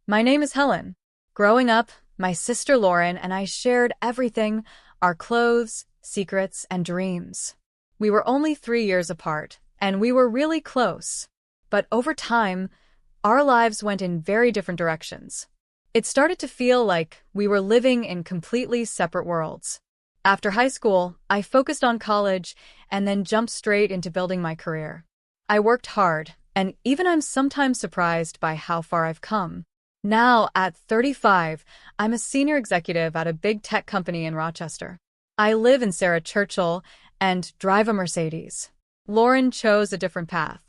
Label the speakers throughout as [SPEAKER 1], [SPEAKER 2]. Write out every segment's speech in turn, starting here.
[SPEAKER 1] My name is Helen. Growing up, my sister Lauren and I shared everything, our clothes, secrets, and dreams. We were only 3 years apart, and we were really close. But over time, our lives went in very different directions. It started to feel like we were living in completely separate worlds. After high school, I focused on college and then jumped straight into building my career. I worked hard, and even I'm sometimes surprised by how far I've come. Now, at 35, I'm a senior executive at a big tech company in Rochester. I live in Sarah Churchill and drive a Mercedes. Lauren chose a different path.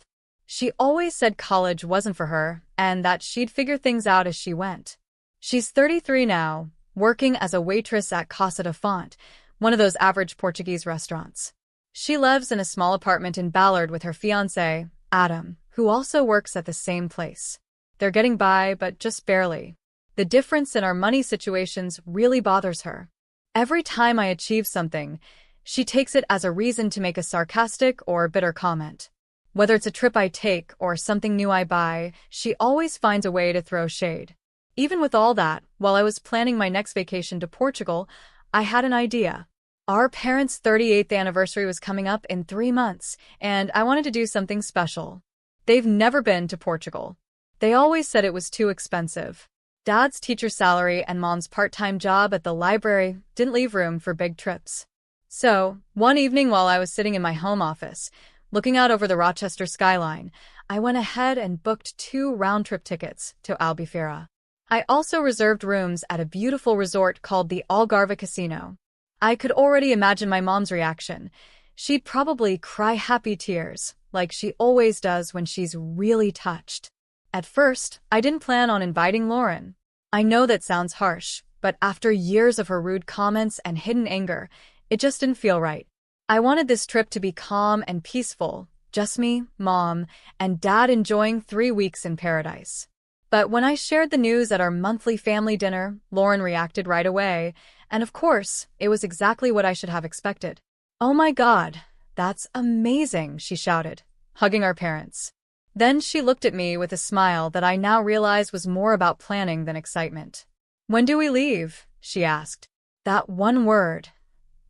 [SPEAKER 1] She always said college wasn't for her and that she'd figure things out as she went. She's 33 now, working as a waitress at Casa de Font, one of those average Portuguese restaurants. She lives in a small apartment in Ballard with her fiancé, Adam, who also works at the same place. They're getting by, but just barely. The difference in our money situations really bothers her. Every time I achieve something, she takes it as a reason to make a sarcastic or bitter comment. Whether it's a trip I take or something new I buy, she always finds a way to throw shade. Even with all that, while I was planning my next vacation to Portugal, I had an idea. Our parents' 38th anniversary was coming up in 3 months, and I wanted to do something special. They've never been to Portugal. They always said it was too expensive. Dad's teacher salary and Mom's part-time job at the library didn't leave room for big trips. So, one evening while I was sitting in my home office, looking out over the Rochester skyline, I went ahead and booked 2 round-trip tickets to Albufeira. I also reserved rooms at a beautiful resort called the Algarve Casino. I could already imagine my mom's reaction. She'd probably cry happy tears, like she always does when she's really touched. At first, I didn't plan on inviting Lauren. I know that sounds harsh, but after years of her rude comments and hidden anger, it just didn't feel right. I wanted this trip to be calm and peaceful, just me, Mom, and Dad enjoying 3 weeks in paradise. But when I shared the news at our monthly family dinner, Lauren reacted right away, and of course, it was exactly what I should have expected. "Oh my God, that's amazing," she shouted, hugging our parents. Then she looked at me with a smile that I now realize was more about planning than excitement. "When do we leave?" she asked. That one word,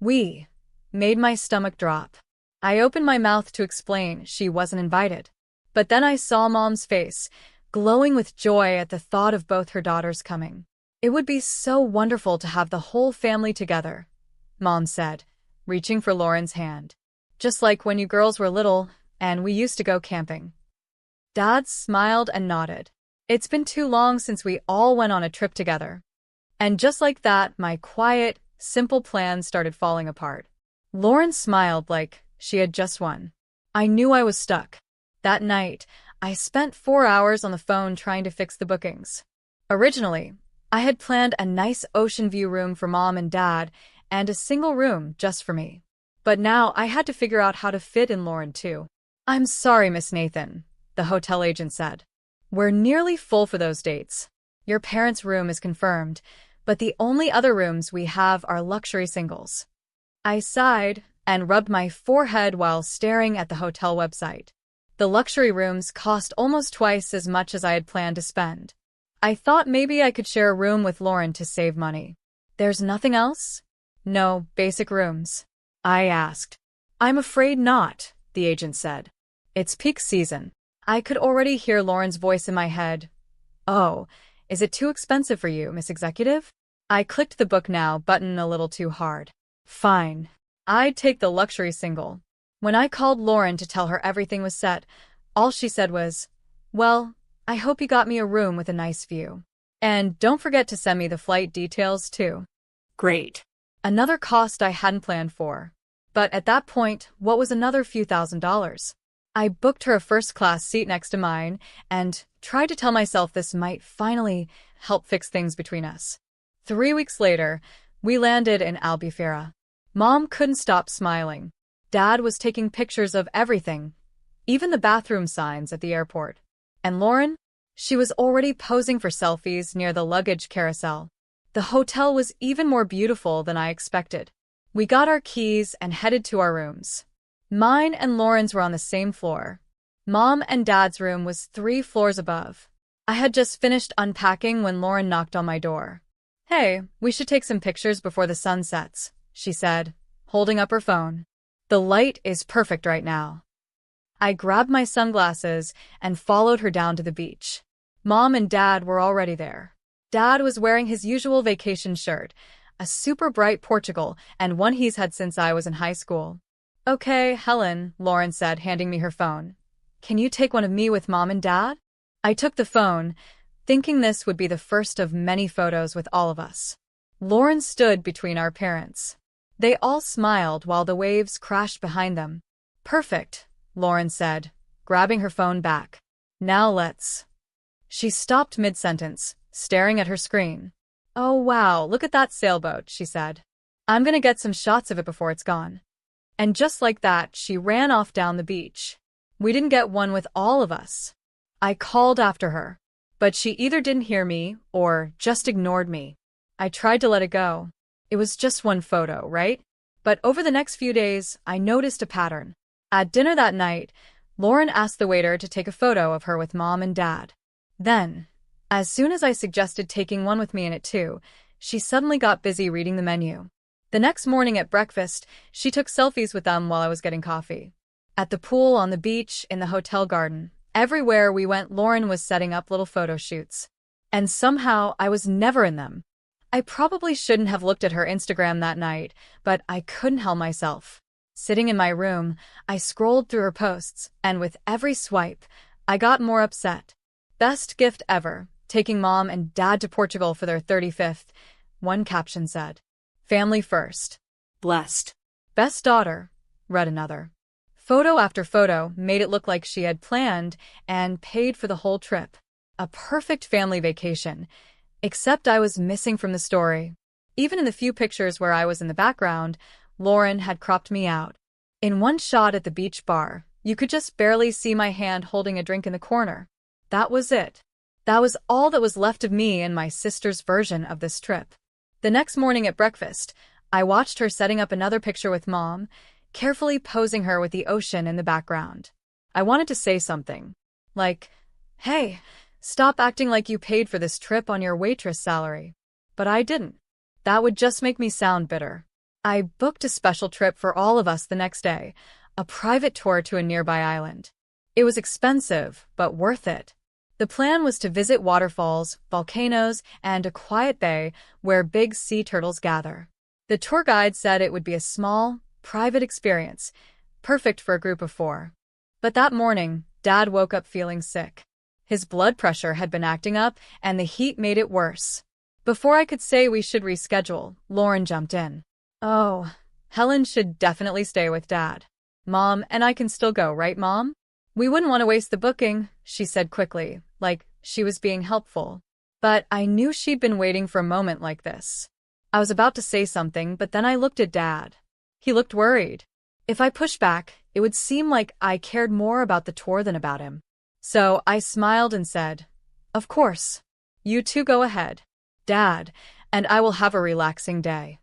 [SPEAKER 1] "we," made my stomach drop. I opened my mouth to explain she wasn't invited. But then I saw Mom's face, glowing with joy at the thought of both her daughters coming. "It would be so wonderful to have the whole family together," Mom said, reaching for Lauren's hand. "Just like when you girls were little and we used to go camping." Dad smiled and nodded. It's been too long since we all went on a trip together. And just like that, my quiet, simple plan started falling apart. Lauren smiled like she had just won. I knew I was stuck. That night, I spent 4 hours on the phone trying to fix the bookings. Originally, I had planned a nice ocean view room for Mom and Dad and a single room just for me. But now I had to figure out how to fit in Lauren too. "I'm sorry, Miss Nathan," the hotel agent said. "We're nearly full for those dates. Your parents' room is confirmed, but the only other rooms we have are luxury singles." I sighed and rubbed my forehead while staring at the hotel website. The luxury rooms cost almost twice as much as I had planned to spend. I thought maybe I could share a room with Lauren to save money. "There's nothing else?" "No, basic rooms." I asked. "I'm afraid not," the agent said. "It's peak season." I could already hear Lauren's voice in my head. "Oh, is it too expensive for you, Miss Executive?" I clicked the book now button a little too hard. Fine. I'd take the luxury single. When I called Lauren to tell her everything was set, all she said was, "Well, I hope you got me a room with a nice view. And don't forget to send me the flight details too." Great. Another cost I hadn't planned for. But at that point, what was another few $1,000s? I booked her a first-class seat next to mine and tried to tell myself this might finally help fix things between us. 3 weeks later, we landed in Albufeira. Mom couldn't stop smiling. Dad was taking pictures of everything, even the bathroom signs at the airport. And Lauren? She was already posing for selfies near the luggage carousel. The hotel was even more beautiful than I expected. We got our keys and headed to our rooms. Mine and Lauren's were on the same floor. Mom and Dad's room was 3 floors above. I had just finished unpacking when Lauren knocked on my door. Hey, we should take some pictures before the sun sets, she said, holding up her phone. The light is perfect right now. I grabbed my sunglasses and followed her down to the beach. Mom and Dad were already there. Dad was wearing his usual vacation shirt, a super bright Portugal and one he's had since I was in high school. Okay, Helen, Lauren said, handing me her phone. Can you take one of me with Mom and Dad? I took the phone, thinking this would be the first of many photos with all of us. Lauren stood between our parents. They all smiled while the waves crashed behind them. Perfect, Lauren said, grabbing her phone back. Now let's. She stopped mid-sentence, staring at her screen. Oh wow, look at that sailboat, she said. I'm gonna get some shots of it before it's gone. And just like that, she ran off down the beach. We didn't get one with all of us. I called after her, but she either didn't hear me or just ignored me. I tried to let it go. It was just one photo, right? But over the next few days, I noticed a pattern. At dinner that night, Lauren asked the waiter to take a photo of her with Mom and Dad. Then, as soon as I suggested taking one with me in it too, she suddenly got busy reading the menu. The next morning at breakfast, she took selfies with them while I was getting coffee. At the pool, on the beach, in the hotel garden, everywhere we went, Lauren was setting up little photo shoots. And somehow, I was never in them. I probably shouldn't have looked at her Instagram that night, but I couldn't help myself. Sitting in my room, I scrolled through her posts, and with every swipe, I got more upset. Best gift ever, taking Mom and Dad to Portugal for their 35th, one caption said. Family first. Blessed. Best daughter, read another. Photo after photo made it look like she had planned and paid for the whole trip. A perfect family vacation. Except I was missing from the story. Even in the few pictures where I was in the background, Lauren had cropped me out. In one shot at the beach bar, you could just barely see my hand holding a drink in the corner. That was it. That was all that was left of me and my sister's version of this trip. The next morning at breakfast, I watched her setting up another picture with Mom, carefully posing her with the ocean in the background. I wanted to say something. Like, hey, stop acting like you paid for this trip on your waitress salary. But I didn't. That would just make me sound bitter. I booked a special trip for all of us the next day, a private tour to a nearby island. It was expensive, but worth it. The plan was to visit waterfalls, volcanoes, and a quiet bay where big sea turtles gather. The tour guide said it would be a small, private experience, perfect for a group of 4. But that morning, Dad woke up feeling sick. His blood pressure had been acting up, and the heat made it worse. Before I could say we should reschedule, Lauren jumped in. Oh, Helen should definitely stay with Dad. Mom and I can still go, right, Mom? We wouldn't want to waste the booking, she said quickly, like she was being helpful. But I knew she'd been waiting for a moment like this. I was about to say something, but then I looked at Dad. He looked worried. If I pushed back, it would seem like I cared more about the tour than about him. So I smiled and said, of course. You two go ahead, Dad, and I will have a relaxing day.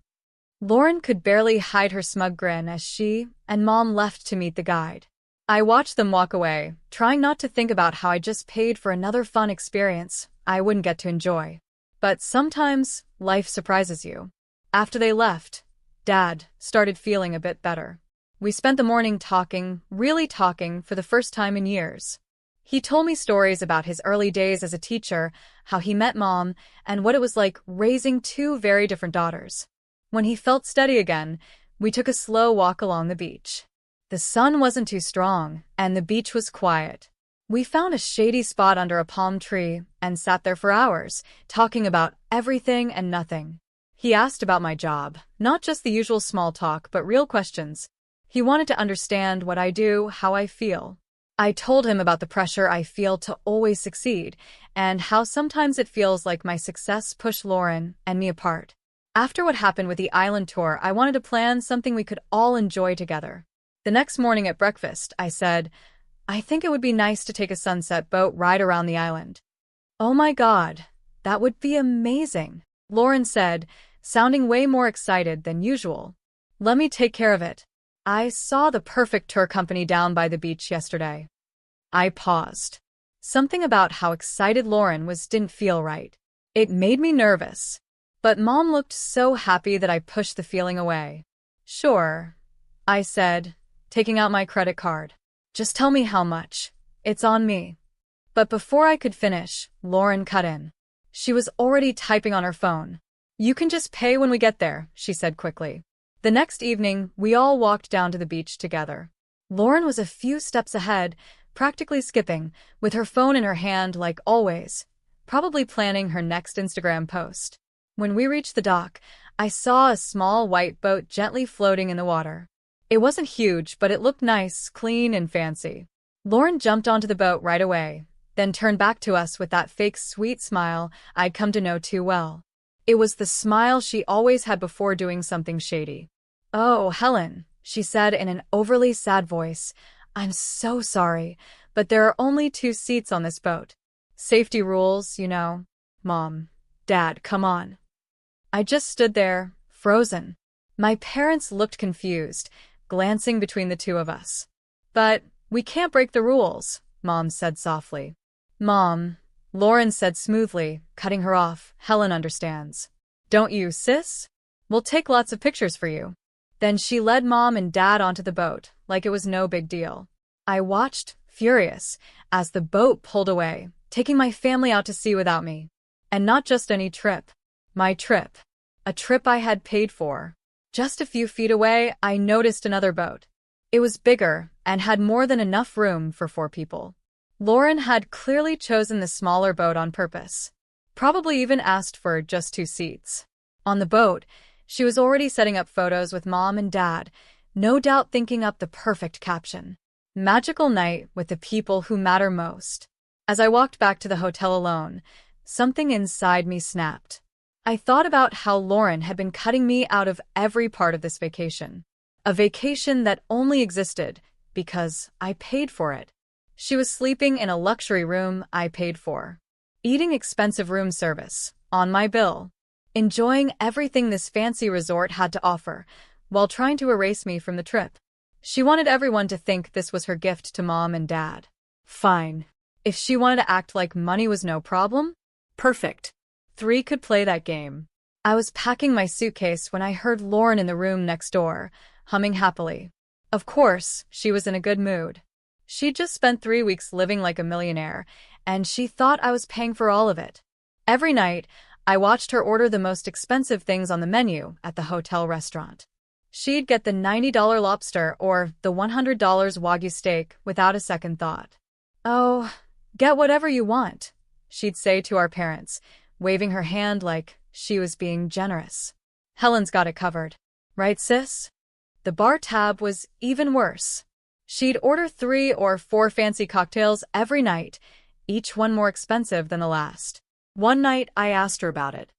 [SPEAKER 1] Lauren could barely hide her smug grin as she and Mom left to meet the guide. I watched them walk away, trying not to think about how I just paid for another fun experience I wouldn't get to enjoy. But sometimes, life surprises you. After they left, Dad started feeling a bit better. We spent the morning talking, really talking, for the first time in years. He told me stories about his early days as a teacher, how he met Mom, and what it was like raising 2 very different daughters. When he felt steady again, we took a slow walk along the beach. The sun wasn't too strong, and the beach was quiet. We found a shady spot under a palm tree and sat there for hours, talking about everything and nothing. He asked about my job, not just the usual small talk, but real questions. He wanted to understand what I do, how I feel. I told him about the pressure I feel to always succeed, and how sometimes it feels like my success pushed Lauren and me apart. After what happened with the island tour, I wanted to plan something we could all enjoy together. The next morning at breakfast, I said, I think it would be nice to take a sunset boat ride around the island. Oh my God, that would be amazing, Lauren said, sounding way more excited than usual. Let me take care of it. I saw the perfect tour company down by the beach yesterday. I paused. Something about how excited Lauren was didn't feel right. It made me nervous. But Mom looked so happy that I pushed the feeling away. Sure, I said, taking out my credit card. Just tell me how much. It's on me. But before I could finish, Lauren cut in. She was already typing on her phone. You can just pay when we get there, she said quickly. The next evening, we all walked down to the beach together. Lauren was a few steps ahead, practically skipping, with her phone in her hand like always, probably planning her next Instagram post. When we reached the dock, I saw a small white boat gently floating in the water. It wasn't huge, but it looked nice, clean, and fancy. Lauren jumped onto the boat right away, then turned back to us with that fake sweet smile I'd come to know too well. It was the smile she always had before doing something shady. "Oh, Helen," she said in an overly sad voice, "I'm so sorry, but there are only 2 seats on this boat. Safety rules, you know." Mom, Dad, come on. I just stood there, frozen. My parents looked confused, glancing between the two of us. "But we can't break the rules," Mom said softly. "Mom," Lauren said smoothly, cutting her off, "Helen understands. Don't you, sis? We'll take lots of pictures for you." Then she led Mom and Dad onto the boat, like it was no big deal. I watched, furious, as the boat pulled away, taking my family out to sea without me. And not just any trip. My trip. A trip I had paid for. Just a few feet away, I noticed another boat. It was bigger and had more than enough room for 4 people. Lauren had clearly chosen the smaller boat on purpose. Probably even asked for just 2 seats. On the boat, she was already setting up photos with Mom and Dad, no doubt thinking up the perfect caption. Magical night with the people who matter most. As I walked back to the hotel alone, something inside me snapped. I thought about how Lauren had been cutting me out of every part of this vacation. A vacation that only existed because I paid for it. She was sleeping in a luxury room I paid for. Eating expensive room service, on my bill. Enjoying everything this fancy resort had to offer, while trying to erase me from the trip. She wanted everyone to think this was her gift to Mom and Dad. Fine. If she wanted to act like money was no problem, perfect. 3 could play that game. I was packing my suitcase when I heard Lauren in the room next door, humming happily. Of course, she was in a good mood. She'd just spent 3 weeks living like a millionaire, and she thought I was paying for all of it. Every night, I watched her order the most expensive things on the menu at the hotel restaurant. She'd get the $90 lobster or the $100 Wagyu steak without a second thought. "Oh, get whatever you want," she'd say to our parents, waving her hand like she was being generous. "Helen's got it covered. Right, sis?" The bar tab was even worse. She'd order 3 or 4 fancy cocktails every night, each one more expensive than the last. One night, I asked her about it.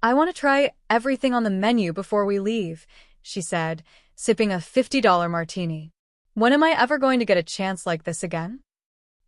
[SPEAKER 1] "I want to try everything on the menu before we leave," she said, sipping a $50 martini. "When am I ever going to get a chance like this again?"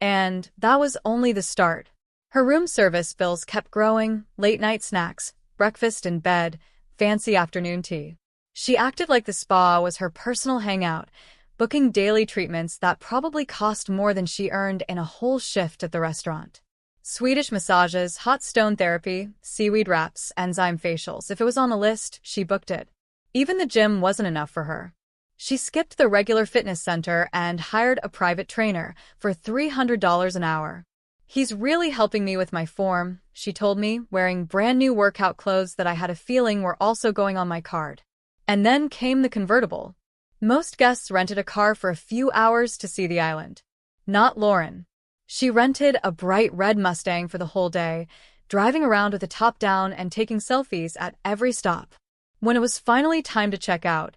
[SPEAKER 1] And that was only the start. Her room service bills kept growing, late-night snacks, breakfast in bed, fancy afternoon tea. She acted like the spa was her personal hangout, booking daily treatments that probably cost more than she earned in a whole shift at the restaurant. Swedish massages, hot stone therapy, seaweed wraps, enzyme facials. If it was on the list, she booked it. Even the gym wasn't enough for her. She skipped the regular fitness center and hired a private trainer for $300 an hour. "He's really helping me with my form," she told me, wearing brand new workout clothes that I had a feeling were also going on my card. And then came the convertible. Most guests rented a car for a few hours to see the island. Not Lauren. She rented a bright red Mustang for the whole day, driving around with the top down and taking selfies at every stop. When it was finally time to check out,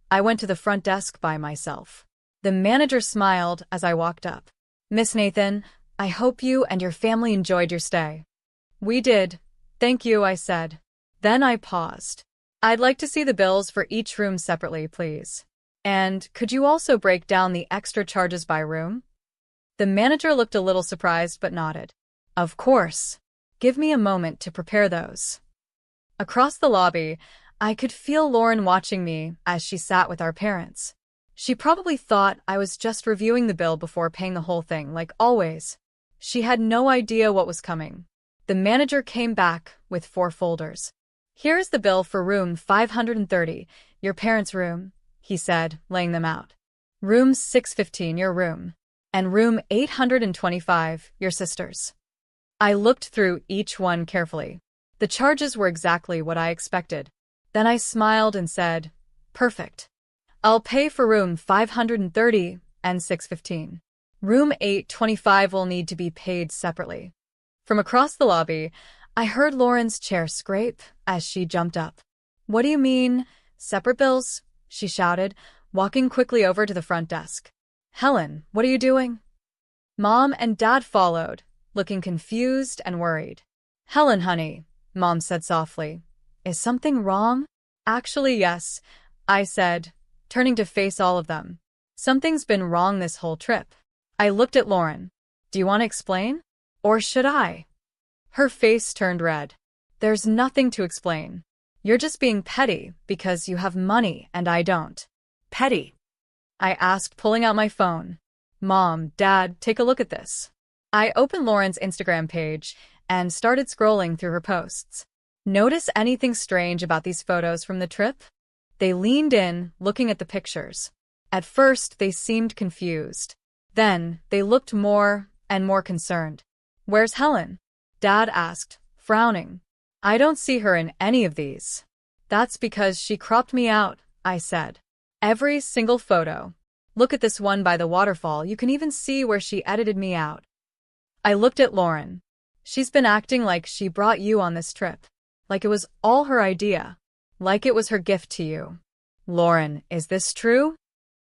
[SPEAKER 1] I went to the front desk by myself. The manager smiled as I walked up. "Miss Nathan, I hope you and your family enjoyed your stay." "We did. Thank you," I said. Then I paused. "I'd like to see the bills for each room separately, please. And could you also break down the extra charges by room?" The manager looked a little surprised but nodded. "Of course. Give me a moment to prepare those." Across the lobby, I could feel Lauren watching me as she sat with our parents. She probably thought I was just reviewing the bill before paying the whole thing, like always. She had no idea what was coming. The manager came back with 4 folders. "Here's the bill for room 530, your parents' room," he said, laying them out. "Room 615, your room. And room 825, your sister's." I looked through each one carefully. The charges were exactly what I expected. Then I smiled and said, "Perfect. I'll pay for room 530 and 615. Room 825 will need to be paid separately." From across the lobby, I heard Lauren's chair scrape as she jumped up. "What do you mean, separate bills?" she shouted, walking quickly over to the front desk. "Helen, what are you doing?" Mom and Dad followed, looking confused and worried. "Helen, honey," Mom said softly, "is something wrong?" "Actually, yes," I said, turning to face all of them. "Something's been wrong this whole trip." I looked at Lauren. "Do you want to explain? Or should I?" Her face turned red. "There's nothing to explain. You're just being petty because you have money and I don't." "Petty?" I asked, pulling out my phone. "Mom, Dad, take a look at this." I opened Lauren's Instagram page and started scrolling through her posts. "Notice anything strange about these photos from the trip?" They leaned in, looking at the pictures. At first, they seemed confused. Then, they looked more and more concerned. "Where's Helen?" Dad asked, frowning. "I don't see her in any of these." "That's because she cropped me out," I said. "Every single photo. Look at this one by the waterfall, you can even see where she edited me out." I looked at Lauren. "She's been acting like she brought you on this trip. Like it was all her idea. Like it was her gift to you." "Lauren, is this true?"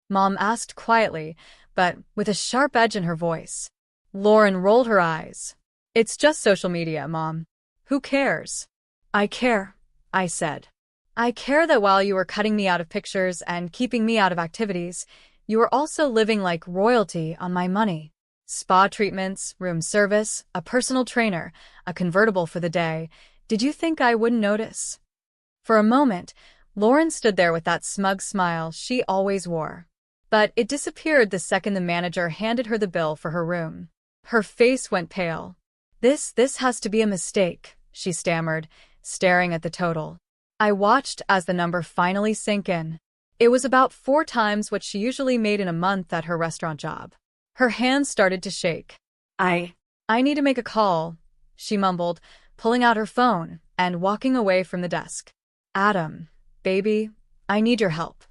[SPEAKER 1] Mom asked quietly, but with a sharp edge in her voice. Lauren rolled her eyes. "It's just social media, Mom. Who cares?" "I care," I said. "I care that while you were cutting me out of pictures and keeping me out of activities, you were also living like royalty on my money. Spa treatments, room service, a personal trainer, a convertible for the day. Did you think I wouldn't notice?" For a moment, Lauren stood there with that smug smile she always wore. But it disappeared the second the manager handed her the bill for her room. Her face went pale. This has to be a mistake," she stammered, staring at the total. I watched as the number finally sank in. It was about 4 times what she usually made in a month at her restaurant job. Her hands started to shake. I need to make a call," she mumbled, pulling out her phone and walking away from the desk. "Adam, baby, I need your help."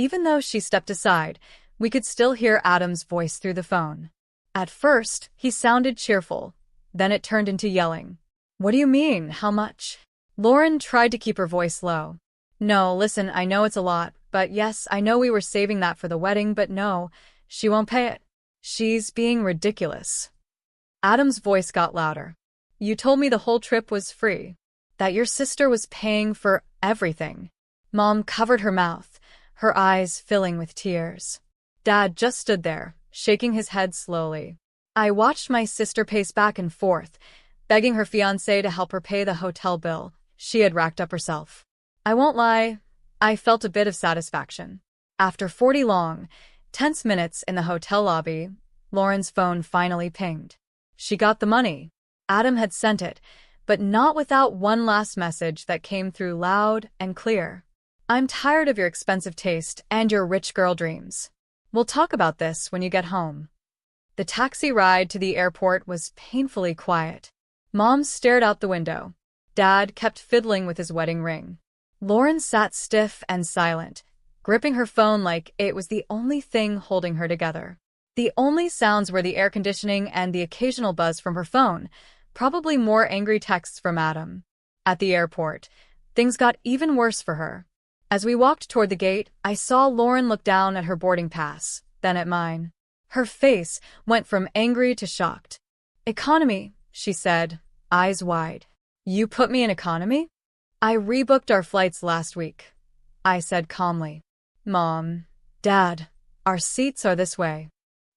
[SPEAKER 1] Even though she stepped aside, we could still hear Adam's voice through the phone. At first, he sounded cheerful. Then it turned into yelling. "What do you mean, how much?" Lauren tried to keep her voice low. "No, listen, I know it's a lot, but yes, I know we were saving that for the wedding, but no, she won't pay it. She's being ridiculous." Adam's voice got louder. "You told me the whole trip was free. That your sister was paying for everything." Mom covered her mouth, her eyes filling with tears. Dad just stood there, shaking his head slowly. I watched my sister pace back and forth, begging her fiancé to help her pay the hotel bill she had racked up herself. I won't lie, I felt a bit of satisfaction. After 40 long, tense minutes in the hotel lobby, Lauren's phone finally pinged. She got the money. Adam had sent it, but not without one last message that came through loud and clear. "I'm tired of your expensive taste and your rich girl dreams. We'll talk about this when you get home." The taxi ride to the airport was painfully quiet. Mom stared out the window. Dad kept fiddling with his wedding ring. Lauren sat stiff and silent, gripping her phone like it was the only thing holding her together. The only sounds were the air conditioning and the occasional buzz from her phone, probably more angry texts from Adam. At the airport, things got even worse for her. As we walked toward the gate, I saw Lauren look down at her boarding pass, then at mine. Her face went from angry to shocked. "Economy," she said, eyes wide. "You put me in economy?" "I rebooked our flights last week," I said calmly. "Mom, Dad, our seats are this way."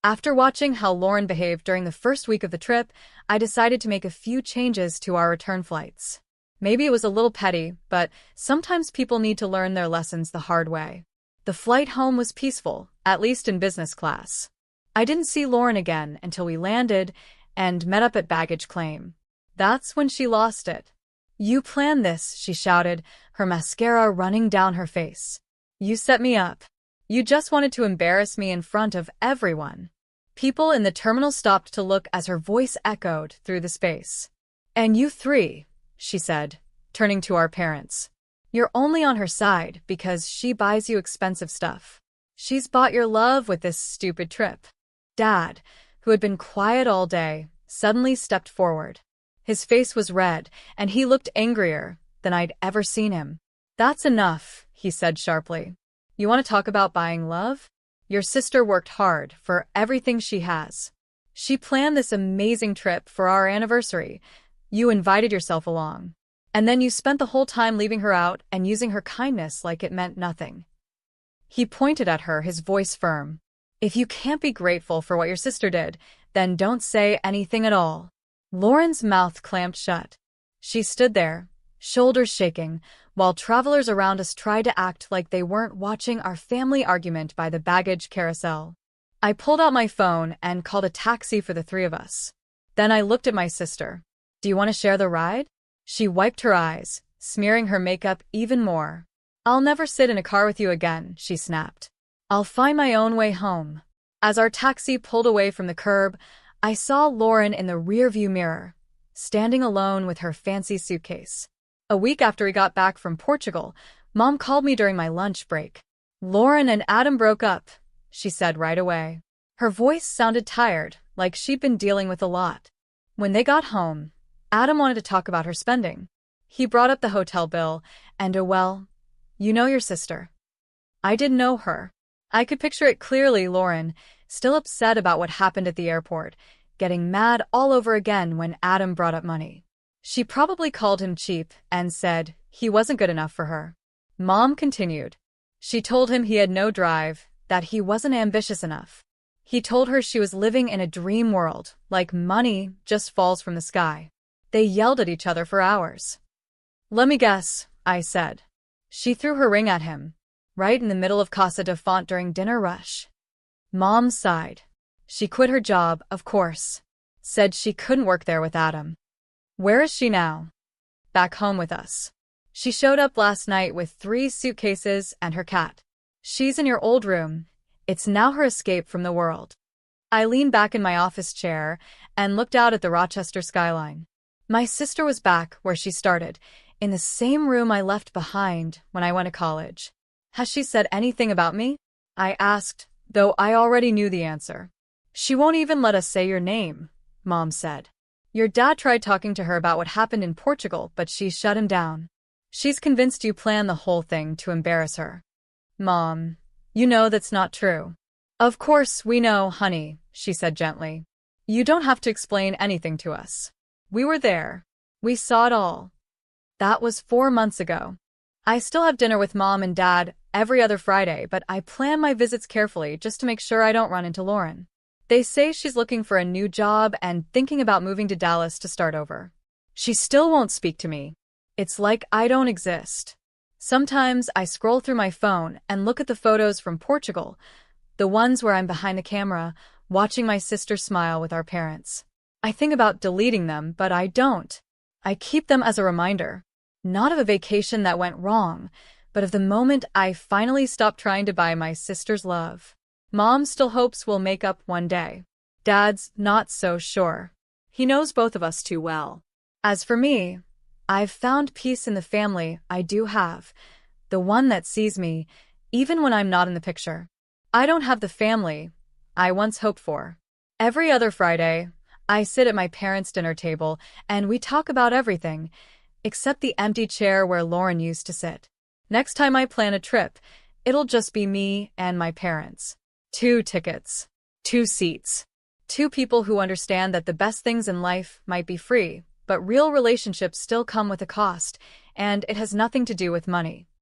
[SPEAKER 1] After watching how Lauren behaved during the first week of the trip, I decided to make a few changes to our return flights. Maybe it was a little petty, but sometimes people need to learn their lessons the hard way. The flight home was peaceful, at least in business class. I didn't see Lauren again until we landed, and met up at baggage claim. That's when she lost it. "You planned this," she shouted, her mascara running down her face. "You set me up. You just wanted to embarrass me in front of everyone." People in the terminal stopped to look as her voice echoed through the space. "And you three," she said, turning to our parents. "You're only on her side because she buys you expensive stuff. She's bought your love with this stupid trip." Dad, who had been quiet all day, suddenly stepped forward. His face was red, and he looked angrier than I'd ever seen him. "That's enough," he said sharply. "You want to talk about buying love? Your sister worked hard for everything she has. She planned this amazing trip for our anniversary. You invited yourself along. And then you spent the whole time leaving her out and using her kindness like it meant nothing." He pointed at her, his voice firm. "If you can't be grateful for what your sister did, then don't say anything at all." Lauren's mouth clamped shut. She stood there, shoulders shaking, while travelers around us tried to act like they weren't watching our family argument by the baggage carousel. I pulled out my phone and called a taxi for the three of us. Then I looked at my sister. "Do you want to share the ride?" She wiped her eyes, smearing her makeup even more. "I'll never sit in a car with you again," she snapped. "I'll find my own way home." As our taxi pulled away from the curb, I saw Lauren in the rearview mirror, standing alone with her fancy suitcase. A week after we got back from Portugal, Mom called me during my lunch break. "Lauren and Adam broke up," she said right away. Her voice sounded tired, like she'd been dealing with a lot. When they got home, Adam wanted to talk about her spending. He brought up the hotel bill, and well, you know your sister. I didn't know her. I could picture it clearly: Lauren, still upset about what happened at the airport, getting mad all over again when Adam brought up money. She probably called him cheap and said he wasn't good enough for her. Mom continued. She told him he had no drive, that he wasn't ambitious enough. He told her she was living in a dream world, like money just falls from the sky. They yelled at each other for hours. "Let me guess," I said. "She threw her ring at him, right in the middle of Casa de Font during dinner rush." Mom sighed. She quit her job, of course. Said she couldn't work there with Adam. "Where is she now?" "Back home with us. She showed up last night with 3 suitcases and her cat. She's in your old room. It's now her escape from the world." I leaned back in my office chair and looked out at the Rochester skyline. My sister was back where she started, in the same room I left behind when I went to college. "Has she said anything about me?" I asked, though I already knew the answer. "She won't even let us say your name," Mom said. "Your dad tried talking to her about what happened in Portugal, but she shut him down. She's convinced you planned the whole thing to embarrass her." "Mom, you know that's not true." "Of course we know, honey," she said gently. "You don't have to explain anything to us. We were there. We saw it all." That was 4 months ago. I still have dinner with Mom and Dad every other Friday, but I plan my visits carefully just to make sure I don't run into Lauren. They say she's looking for a new job and thinking about moving to Dallas to start over. She still won't speak to me. It's like I don't exist. Sometimes I scroll through my phone and look at the photos from Portugal, the ones where I'm behind the camera, watching my sister smile with our parents. I think about deleting them, but I don't. I keep them as a reminder, not of a vacation that went wrong, but of the moment I finally stopped trying to buy my sister's love. Mom still hopes we'll make up one day. Dad's not so sure. He knows both of us too well. As for me, I've found peace in the family I do have, the one that sees me, even when I'm not in the picture. I don't have the family I once hoped for. Every other Friday, I sit at my parents' dinner table and we talk about everything, except the empty chair where Lauren used to sit. Next time I plan a trip, it'll just be me and my parents. 2 tickets. 2 seats. 2 people who understand that the best things in life might be free, but real relationships still come with a cost, and it has nothing to do with money.